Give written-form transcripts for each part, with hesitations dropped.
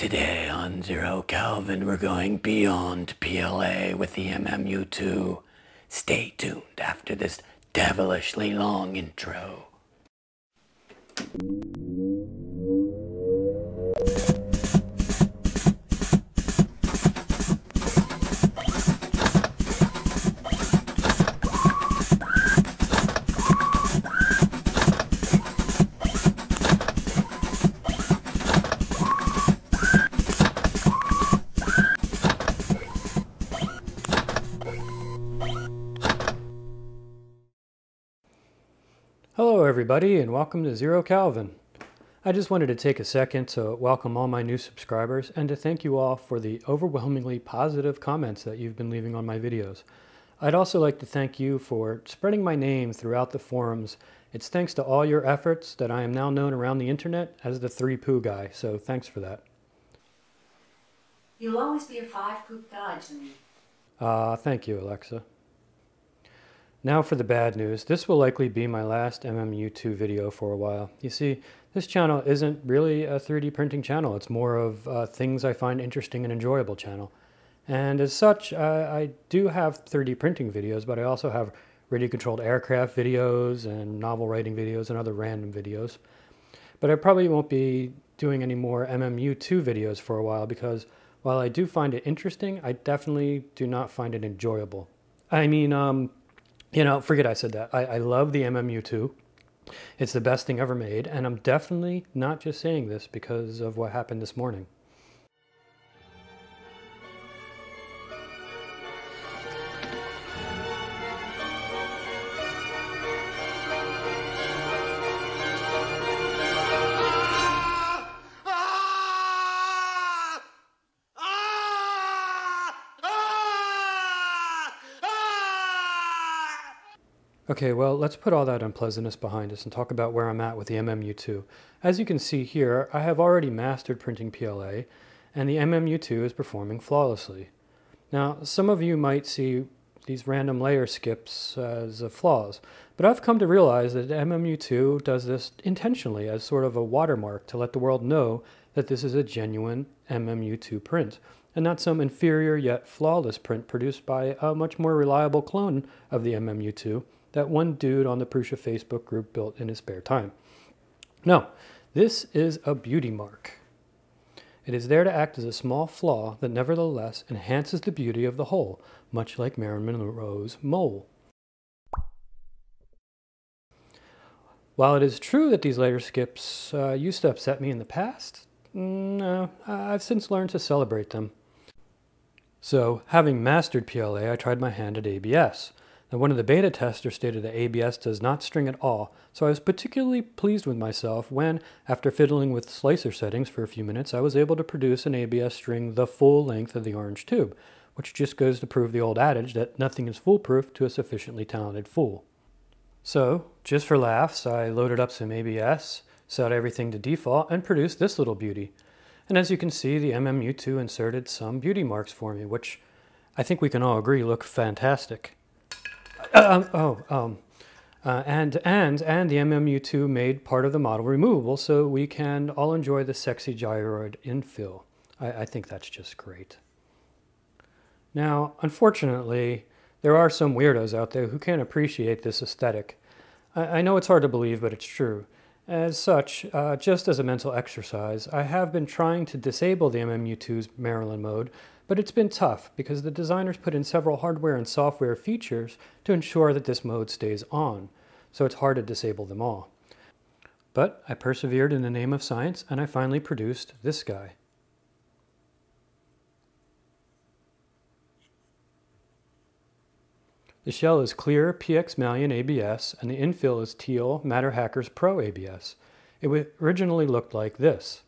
Today on Zero Kelvin, we're going beyond PLA with the MMU2. Stay tuned after this devilishly long intro. Hello everybody and welcome to Zero Kelvin. I just wanted to take a second to welcome all my new subscribers and to thank you all for the overwhelmingly positive comments that you've been leaving on my videos. I'd also like to thank you for spreading my name throughout the forums. It's thanks to all your efforts that I am now known around the internet as the 3-poo guy, so thanks for that. You'll always be a 5-poop guy to me. Thank you, Alexa. Now for the bad news. This will likely be my last MMU2 video for a while. You see, this channel isn't really a 3D printing channel. It's more of things I find interesting and enjoyable channel. And as such, I do have 3D printing videos, but I also have radio-controlled aircraft videos and novel writing videos and other random videos. But I probably won't be doing any more MMU2 videos for a while because while I do find it interesting, I definitely do not find it enjoyable. I mean, you know, forget I said that. I love the MMU2. It's the best thing ever made, and I'm definitely not just saying this because of what happened this morning. Okay, well, let's put all that unpleasantness behind us and talk about where I'm at with the MMU2. As you can see here, I have already mastered printing PLA, and the MMU2 is performing flawlessly. Now, some of you might see these random layer skips as flaws, but I've come to realize that the MMU2 does this intentionally as sort of a watermark to let the world know that this is a genuine MMU2 print, and not some inferior yet flawless print produced by a much more reliable clone of the MMU2 that one dude on the Prusa Facebook group built in his spare time. No, this is a beauty mark. It is there to act as a small flaw that nevertheless enhances the beauty of the whole, much like Marilyn Monroe's mole. While it is true that these layer skips used to upset me in the past, no, I've since learned to celebrate them. So, having mastered PLA, I tried my hand at ABS. Now, one of the beta testers stated that ABS does not string at all, so I was particularly pleased with myself when, after fiddling with slicer settings for a few minutes, I was able to produce an ABS string the full length of the orange tube, which just goes to prove the old adage that nothing is foolproof to a sufficiently talented fool. So, just for laughs, I loaded up some ABS, set everything to default, and produced this little beauty. And as you can see, the MMU2 inserted some beauty marks for me, which I think we can all agree look fantastic. And the MMU2 made part of the model removable so we can all enjoy the sexy gyroid infill. I think that's just great. Now, unfortunately, there are some weirdos out there who can't appreciate this aesthetic. I know it's hard to believe, but it's true. As such, just as a mental exercise, I have been trying to disable the MMU2's Marilyn mode, but it's been tough because the designers put in several hardware and software features to ensure that this mode stays on, so it's hard to disable them all. But I persevered in the name of science and I finally produced this guy. The shell is clear PX Malian ABS and the infill is teal Matter Hackers Pro ABS. It originally looked like this,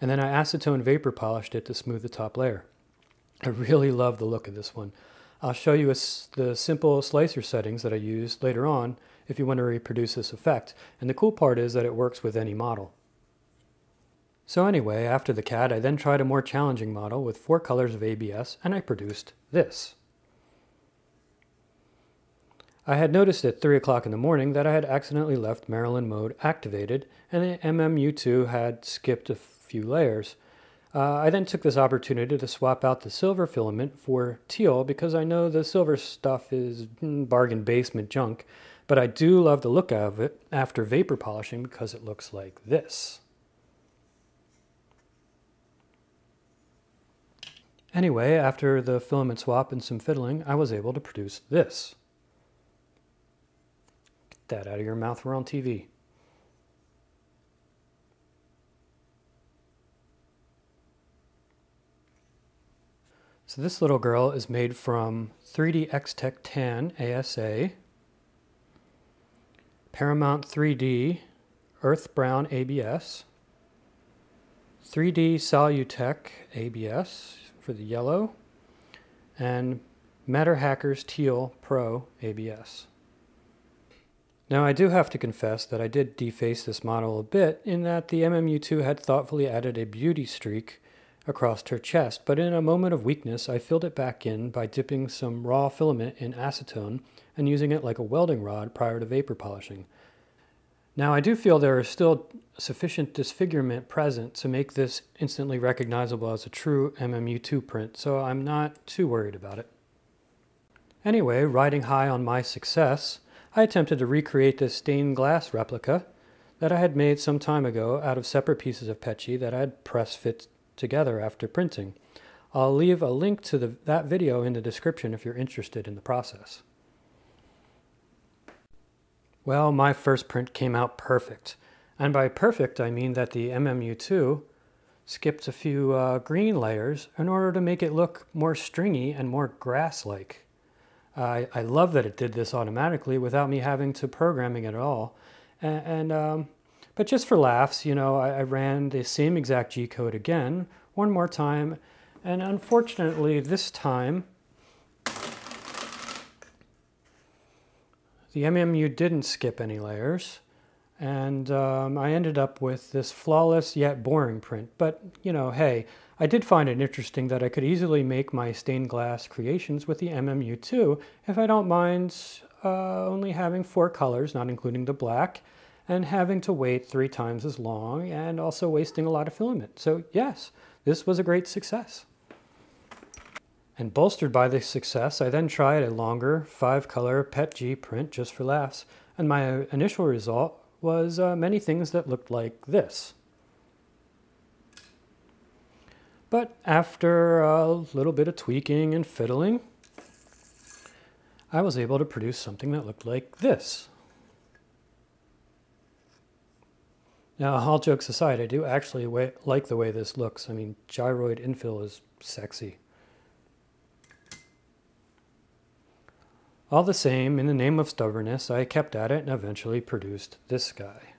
and then I acetone vapor polished it to smooth the top layer. I really love the look of this one. I'll show you the simple slicer settings that I used later on if you want to reproduce this effect, and the cool part is that it works with any model. So anyway, after the CAD, I then tried a more challenging model with 4 colors of ABS, and I produced this. I had noticed at 3 o'clock in the morning that I had accidentally left Marilyn mode activated and the MMU2 had skipped a few layers. I then took this opportunity to swap out the silver filament for teal because I know the silver stuff is bargain basement junk, but I do love the look of it after vapor polishing because it looks like this. Anyway, after the filament swap and some fiddling, I was able to produce this. Get that out of your mouth, we're on TV. So this little girl is made from 3D X-Tech Tan ASA, Paramount 3D Earth Brown ABS, 3D Solutech ABS for the yellow, and Matter Hackers Teal Pro ABS. Now I do have to confess that I did deface this model a bit in that the MMU2 had thoughtfully added a beauty streak across her chest, but in a moment of weakness I filled it back in by dipping some raw filament in acetone and using it like a welding rod prior to vapor polishing. Now I do feel there is still sufficient disfigurement present to make this instantly recognizable as a true MMU2 print, so I'm not too worried about it. Anyway, riding high on my success, I attempted to recreate this stained glass replica that I had made some time ago out of separate pieces of PETG that I had press fit together after printing. I'll leave a link to that video in the description if you're interested in the process. Well, my first print came out perfect. And by perfect, I mean that the MMU2 skipped a few green layers in order to make it look more stringy and more grass-like. I love that it did this automatically without me having to programming it at all. But just for laughs, you know, I ran the same exact G-code again, one more time, and unfortunately this time the MMU didn't skip any layers, and I ended up with this flawless yet boring print. But, you know, hey, I did find it interesting that I could easily make my stained glass creations with the MMU2 if I don't mind only having 4 colors, not including the black, and having to wait 3 times as long and also wasting a lot of filament. So yes, this was a great success. And bolstered by this success, I then tried a longer 5-color PETG print just for laughs, and my initial result was many things that looked like this. But after a little bit of tweaking and fiddling, I was able to produce something that looked like this. Now, all jokes aside, I do actually like the way this looks. I mean, gyroid infill is sexy. All the same, in the name of stubbornness, I kept at it and eventually produced this guy.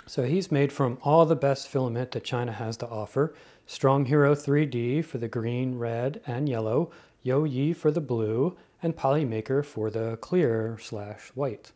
So he's made from all the best filament that China has to offer. Strong Hero 3D for the green, red, and yellow, Yo Yi for the blue, and Polymaker for the clear/white.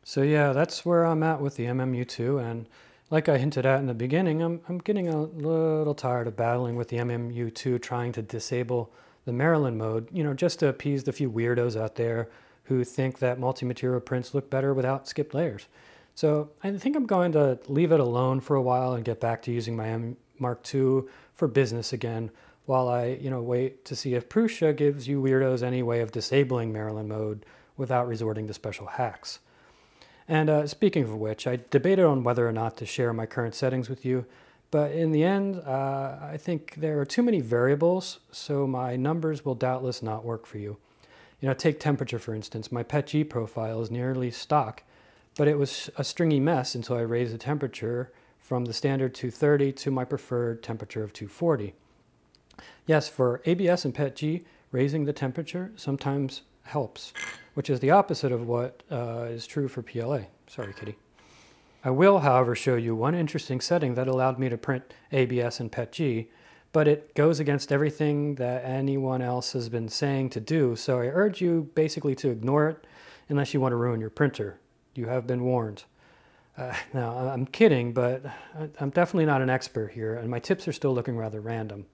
So yeah, that's where I'm at with the MMU2, and like I hinted at in the beginning, I'm getting a little tired of battling with the MMU2 trying to disable the Maryland mode, you know, just to appease the few weirdos out there who think that multi-material prints look better without skipped layers. So I think I'm going to leave it alone for a while and get back to using my M Mark II for business again while I, wait to see if Prusa gives you weirdos any way of disabling Maryland mode without resorting to special hacks. And speaking of which, I debated on whether or not to share my current settings with you, but in the end, I think there are too many variables, so my numbers will doubtless not work for you. Take temperature for instance. My PETG profile is nearly stock, but it was a stringy mess until I raised the temperature from the standard 230 to my preferred temperature of 240. Yes, for ABS and PETG, raising the temperature sometimes helps, which is the opposite of what is true for PLA. Sorry, kitty. I will, however, show you one interesting setting that allowed me to print ABS and PETG, but it goes against everything that anyone else has been saying to do, so I urge you basically to ignore it unless you want to ruin your printer. You have been warned. Now, I'm kidding, but I'm definitely not an expert here, and my tips are still looking rather random.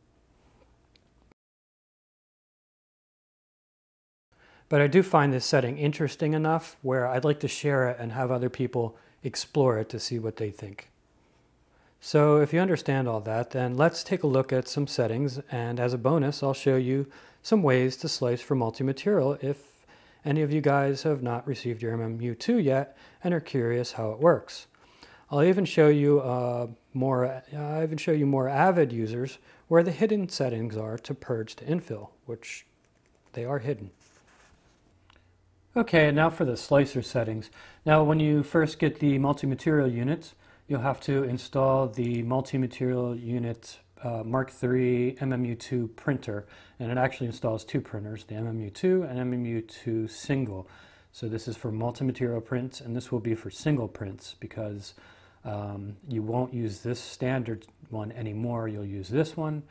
but I do find this setting interesting enough where I'd like to share it and have other people explore it to see what they think. So if you understand all that, then let's take a look at some settings, and as a bonus I'll show you some ways to slice for multi-material if any of you guys have not received your MMU2 yet and are curious how it works. I'll even show you more avid users where the hidden settings are to purge to infill, which they are hidden. Okay, now for the slicer settings. Now when you first get the multi-material units, you'll have to install the multi-material unit Mark III MMU2 printer, and it actually installs two printers, the MMU2 and MMU2 single. So this is for multi-material prints, and this will be for single prints because you won't use this standard one anymore. You'll use this one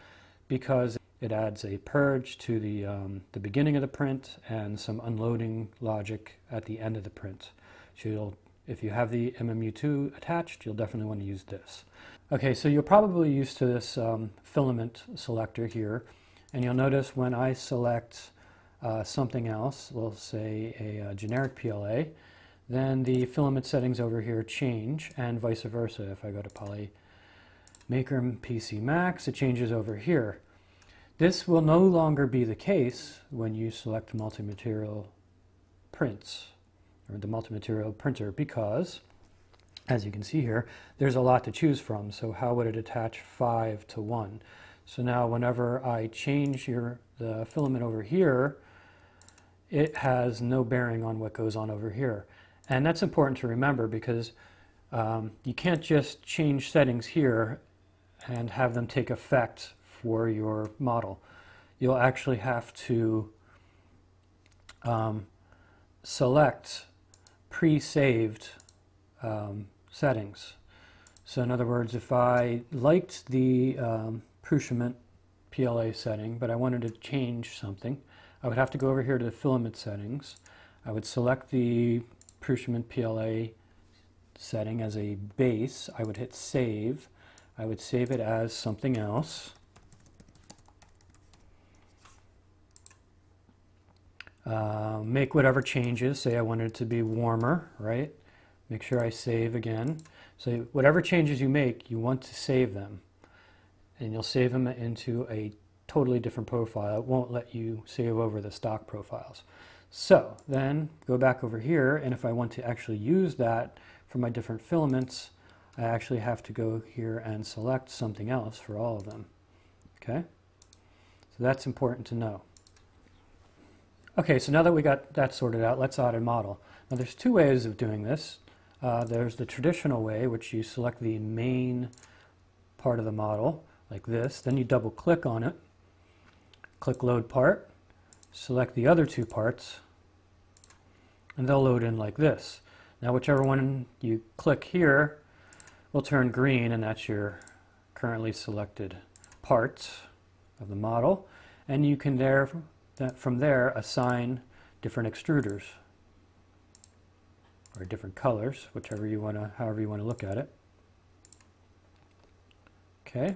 because it adds a purge to the beginning of the print and some unloading logic at the end of the print. So if you have the MMU2 attached, you'll definitely want to use this. Okay, so you're probably used to this filament selector here, and you'll notice when I select something else, we'll say a generic PLA, then the filament settings over here change, and vice versa. If I go to Poly Maker PC Max, it changes over here. This will no longer be the case when you select multi-material prints, or the multi-material printer, because, as you can see here, there's a lot to choose from. So how would it attach 5 to 1? So now whenever I change the filament over here, it has no bearing on what goes on over here. And that's important to remember because you can't just change settings here and have them take effect for your model. You'll actually have to select pre-saved settings. So in other words, if I liked the Prusa PLA setting, but I wanted to change something, I would have to go over here to the filament settings. I would select the Prusa PLA setting as a base. I would hit save. I would save it as something else. Make whatever changes. Say I wanted it to be warmer, right? Make sure I save again. So whatever changes you make, you want to save them. And you'll save them into a totally different profile. It won't let you save over the stock profiles. So then go back over here, and if I want to actually use that for my different filaments, I actually have to go here and select something else for all of them. Okay? So that's important to know. Okay, so now that we got that sorted out, let's audit model. Now there's two ways of doing this. There's the traditional way, which you select the main part of the model, like this. Then you double click on it, click load part, select the other two parts, and they'll load in like this. Now whichever one you click here will turn green, and that's your currently selected parts of the model. And you can from there assign different extruders or different colors, however you want to look at it. Okay.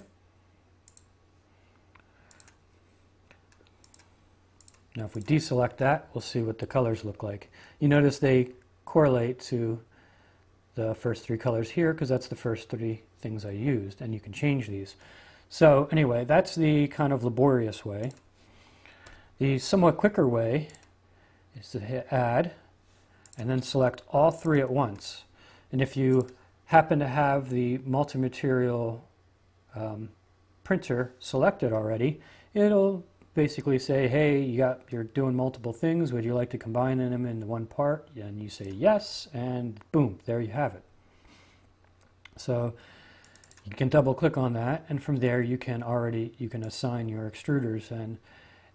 Now if we deselect that, we'll see what the colors look like. You notice they correlate to the first three colors here because that's the first three things I used, and you can change these. So anyway, that's the kind of laborious way. The somewhat quicker way is to hit add and then select all three at once. And if you happen to have the multi-material printer selected already, it'll basically say, hey, you're doing multiple things, would you like to combine them into one part? And you say yes, and boom, there you have it. So you can double click on that, and from there you can assign your extruders, and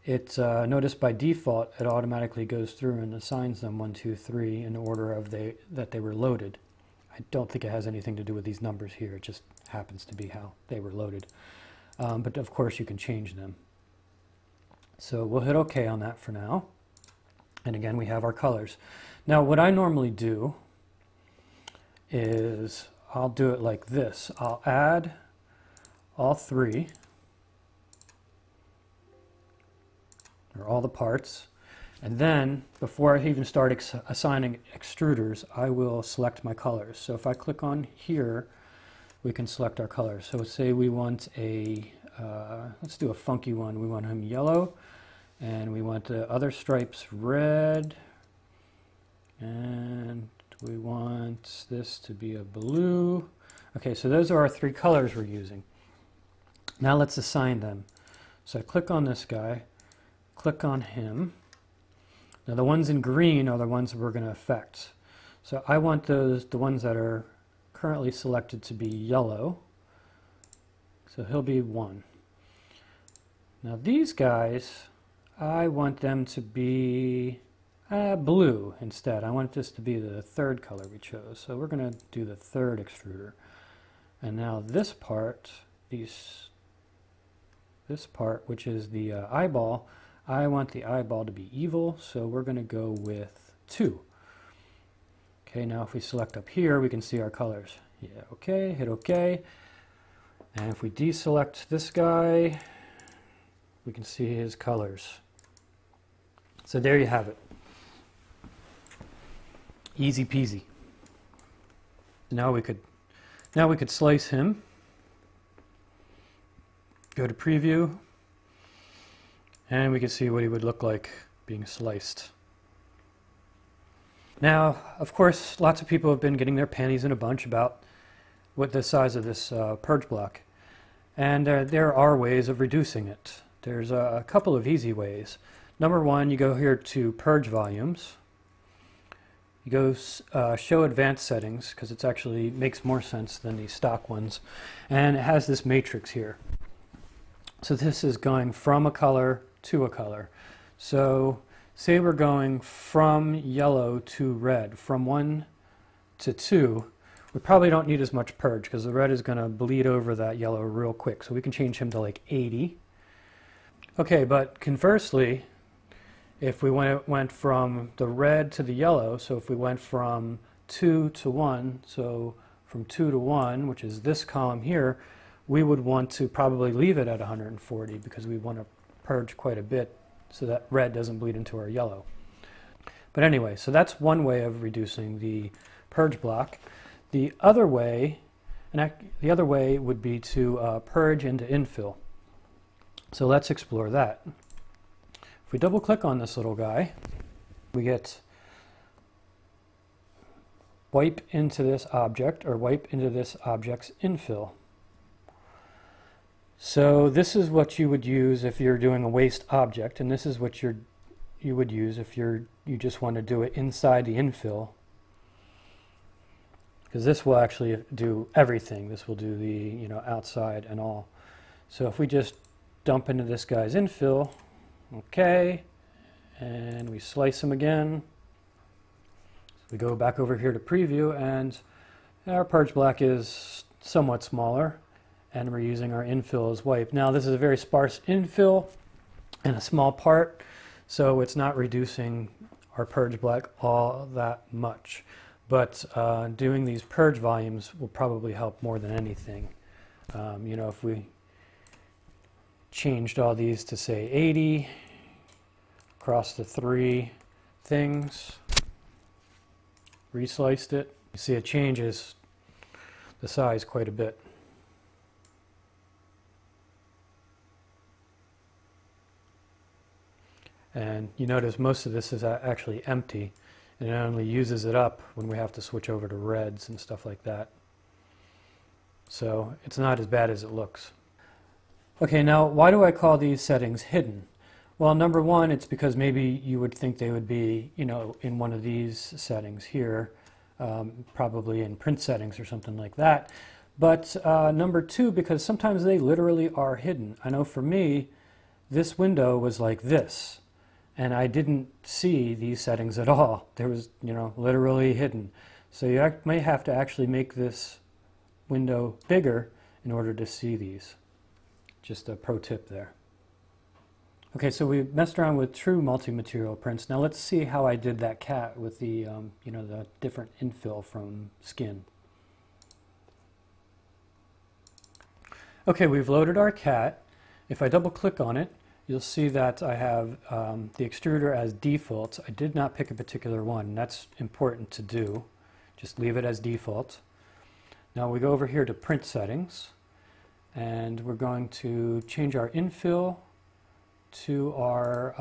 it's notice by default it automatically goes through and assigns them 1, 2, 3 in the order of that they were loaded. I don't think it has anything to do with these numbers here, it just happens to be how they were loaded. But of course you can change them. So we'll hit OK on that for now. And again, we have our colors. Now what I normally do is I'll do it like this. I'll add all three, or all the parts, And then, before I even start assigning extruders, I will select my colors. So if I click on here, we can select our colors. So say we want a, let's do a funky one. We want him yellow, and we want the other stripes red, and we want this to be a blue. Okay, so those are our three colors we're using. Now let's assign them. So I click on this guy, click on him. Now the ones in green are the ones that we're going to affect. So I want the ones that are currently selected to be yellow. So he'll be 1. Now these guys, I want them to be blue instead. I want this to be the third color we chose. So we're going to do the third extruder. And now this part, this part, which is the eyeball, I want the eyeball to be evil, so we're going to go with 2. Okay, now if we select up here, we can see our colors. Yeah, okay, hit OK. And if we deselect this guy, we can see his colors. So there you have it. Easy peasy. Now we could slice him. Go to preview. And we can see what he would look like being sliced. Now, of course, lots of people have been getting their panties in a bunch about what the size of this purge block. And there are ways of reducing it. There's a couple of easy ways. Number one, you go here to Purge Volumes. You go Show Advanced Settings, because it actually makes more sense than the stock ones. And it has this matrix here. So this is going from a color to a color. So say we're going from yellow to red, from 1 to 2, we probably don't need as much purge because the red is going to bleed over that yellow real quick. So we can change him to like 80. Okay, but conversely, if we went from the red to the yellow, so if we went from 2 to 1, so from 2 to 1, which is this column here, we would want to probably leave it at 140 because we want to purge quite a bit so that red doesn't bleed into our yellow. But anyway, so that's one way of reducing the purge block. The other way would be to purge into infill. So let's explore that. If we double click on this little guy, we get wipe into this object, or wipe into this object's infill. So this is what you would use if you're doing a waste object, and this is what you would use if you just want to do it inside the infill, because this will actually do everything. This will do the outside and all. So if we just dump into this guy's infill, okay, and we slice him again. So we go back over here to preview, and our purge block is somewhat smaller. And we're using our infill as wipe. Now this is a very sparse infill and a small part, so it's not reducing our purge block all that much. But doing these purge volumes will probably help more than anything. If we changed all these to say 80 across the 3 things, resliced it, you see it changes the size quite a bit. And you notice most of this is actually empty, and it only uses it up when we have to switch over to reds and stuff like that. So it's not as bad as it looks. Okay, now why do I call these settings hidden? Well, number one, it's because maybe you would think they would be, in one of these settings here, probably in print settings or something like that. But number two, because sometimes they literally are hidden. I know for me, this window was like this. And I didn't see these settings at all. There was, literally hidden. So you may have to actually make this window bigger in order to see these. Just a pro tip there. Okay, so we messed around with true multi-material prints. Now let's see how I did that cat with the, the different infill from skin. Okay, we've loaded our cat. If I double click on it, you'll see that I have the extruder as default. I did not pick a particular one. That's important to do. Just leave it as default. Now we go over here to print settings, and we're going to change our infill to our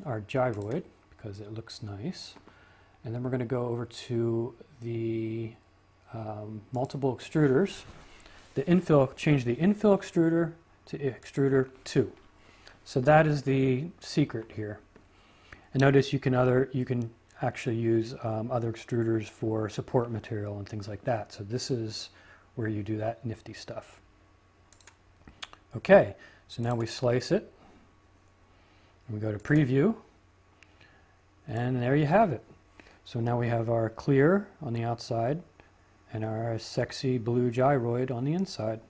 gyroid because it looks nice. And then we're going to go over to the multiple extruders. The infill, change the infill extruder to extruder 2. So that is the secret here. And notice you can actually use other extruders for support material and things like that. So this is where you do that nifty stuff. Okay, so now we slice it. We go to preview, and there you have it. So now we have our clear on the outside and our sexy blue gyroid on the inside.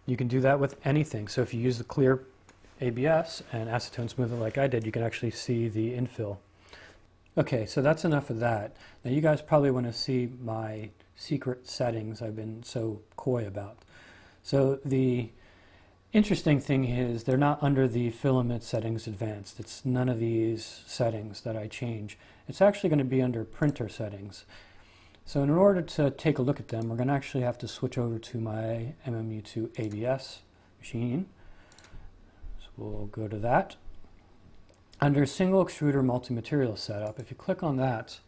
You can do that with anything. So if you use the clear ABS and acetone smoother like I did, you can actually see the infill. Okay, so that's enough of that. Now you guys probably want to see my secret settings I've been so coy about. So the interesting thing is they're not under the filament settings advanced. It's none of these settings that I change. It's actually going to be under printer settings. So in order to take a look at them, we're going to actually have to switch over to my MMU2 ABS machine. So we'll go to that. Under single extruder multi-material setup, if you click on that,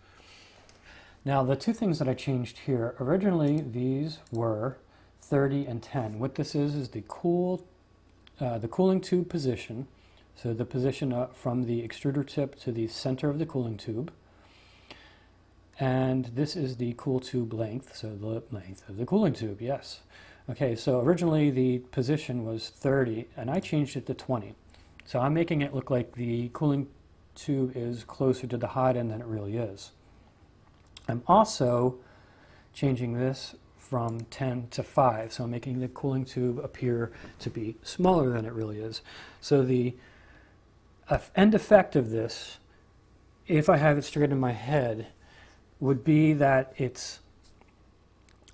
now the two things that I changed here, originally these were 30 and 10. What this is the cooling tube position. So the position from the extruder tip to the center of the cooling tube. And this is the cool tube length, so the length of the cooling tube, yes. Okay, so originally the position was 30, and I changed it to 20. So I'm making it look like the cooling tube is closer to the hot end than it really is. I'm also changing this from 10 to 5, so I'm making the cooling tube appear to be smaller than it really is. So the end effect of this, if I have it straight in my head, would be that it's,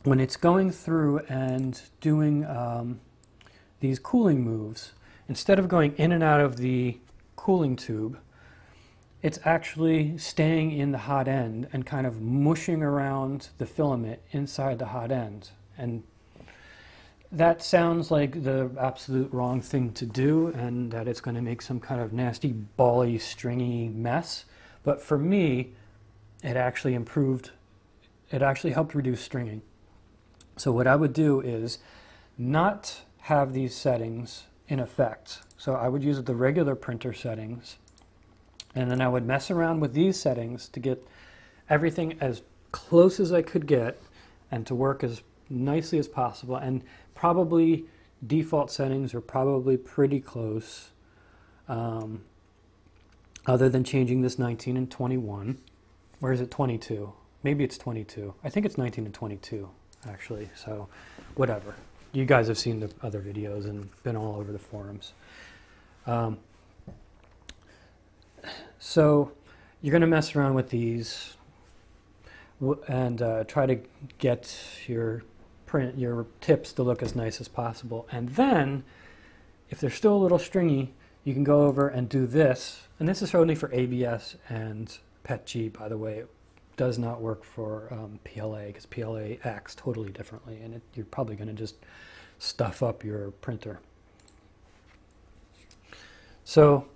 when it's going through and doing these cooling moves, instead of going in and out of the cooling tube, it's actually staying in the hot end and kind of mushing around the filament inside the hot end. And that sounds like the absolute wrong thing to do, and that it's going to make some kind of nasty, bally, stringy mess. But for me, it actually helped reduce stringing. So what I would do is not have these settings in effect. So I would use the regular printer settings, and then I would mess around with these settings to get everything as close as I could get and to work as nicely as possible. And probably default settings are probably pretty close, other than changing this 19 and 21. Where is it 22? Maybe it's 22. I think it's 19 and 22, actually. So whatever. You guys have seen the other videos and been all over the forums. So you're going to mess around with these and try to get your tips to look as nice as possible. And then, if they're still a little stringy, you can go over and do this. And this is only for ABS and PETG, by the way. It does not work for PLA, because PLA acts totally differently, and you're probably going to just stuff up your printer. So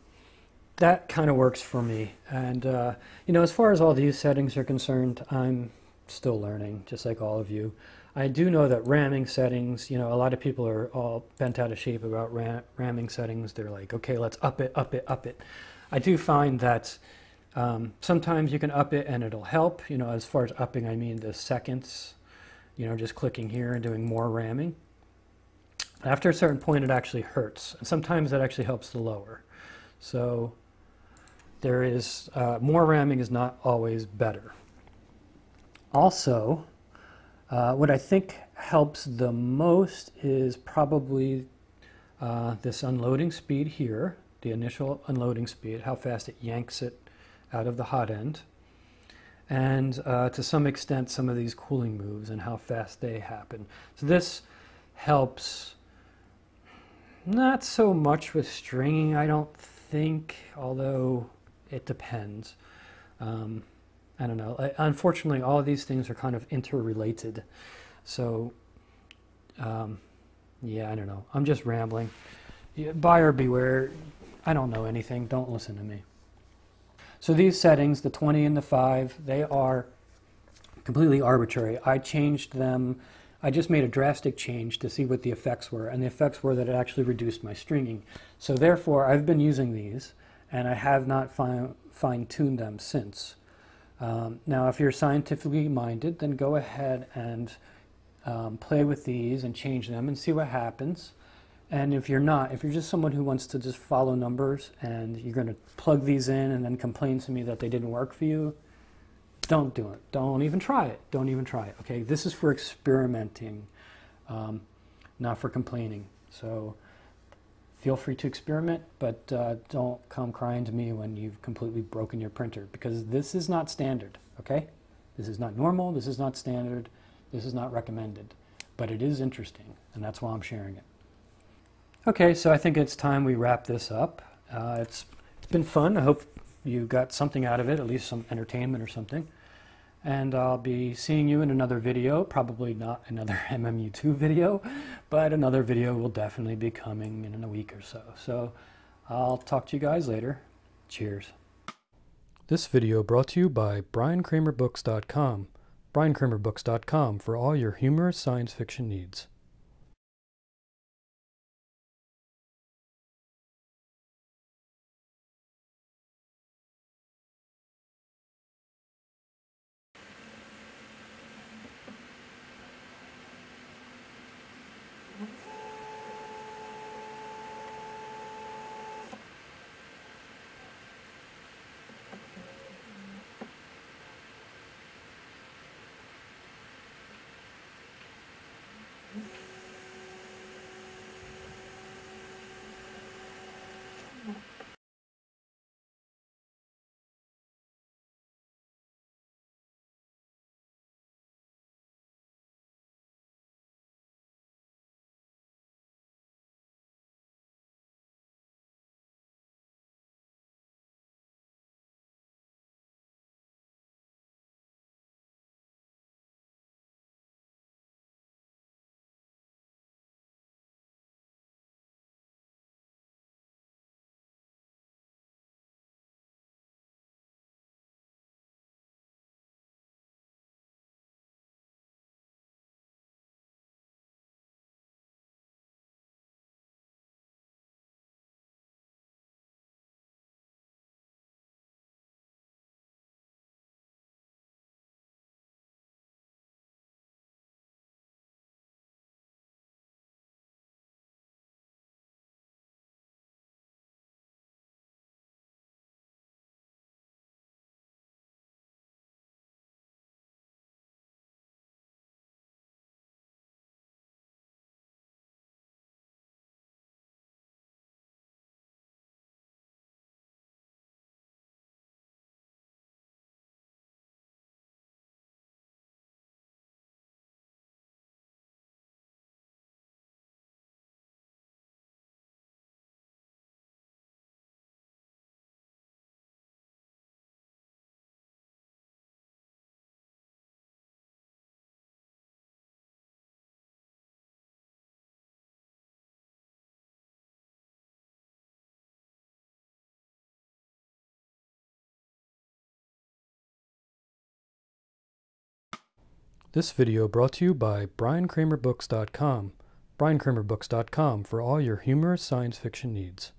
that kind of works for me. And you know, as far as all these settings are concerned, I'm still learning, just like all of you. I do know that ramming settings, you know, a lot of people are all bent out of shape about ramming settings. They're like, okay, let's up it, up it, up it. I do find that sometimes you can up it and it'll help. You know, as far as upping, I mean the seconds, you know, just clicking here and doing more ramming. After a certain point, it actually hurts. And sometimes that actually helps to lower. So there is, more ramming is not always better. Also, what I think helps the most is probably this unloading speed here, the initial unloading speed, how fast it yanks it out of the hot end, and to some extent some of these cooling moves and how fast they happen. So this helps Not so much with stringing, I don't think, although it depends. I don't know. Unfortunately, all of these things are kind of interrelated. So, yeah, I don't know. I'm just rambling. Buyer beware. I don't know anything. Don't listen to me. So these settings, the 20 and the 5, they are completely arbitrary. I changed them. I just made a drastic change to see what the effects were, and the effects were that it actually reduced my stringing. So therefore, I've been using these, and I have not fine-tuned them since. Now, if you're scientifically minded, then go ahead and play with these and change them and see what happens. And if you're not, if you're just someone who wants to just follow numbers and you're going to plug these in and then complain to me that they didn't work for you, don't do it. Don't even try it. Don't even try it. Okay, this is for experimenting, not for complaining. So feel free to experiment, but don't come crying to me when you've completely broken your printer, because this is not standard. Okay, this is not normal. This is not standard. This is not recommended, but it is interesting, and that's why I'm sharing it. Okay, so I think it's time we wrap this up. It's been fun. I hope you got something out of it, at least some entertainment or something. And I'll be seeing you in another video, probably not another MMU2 video, but another video will definitely be coming in a week or so. So I'll talk to you guys later. Cheers. This video brought to you by BrianKramerBooks.com. BrianKramerBooks.com for all your humorous science fiction needs. This video brought to you by BrianKramerBooks.com. BrianKramerBooks.com for all your humorous science fiction needs.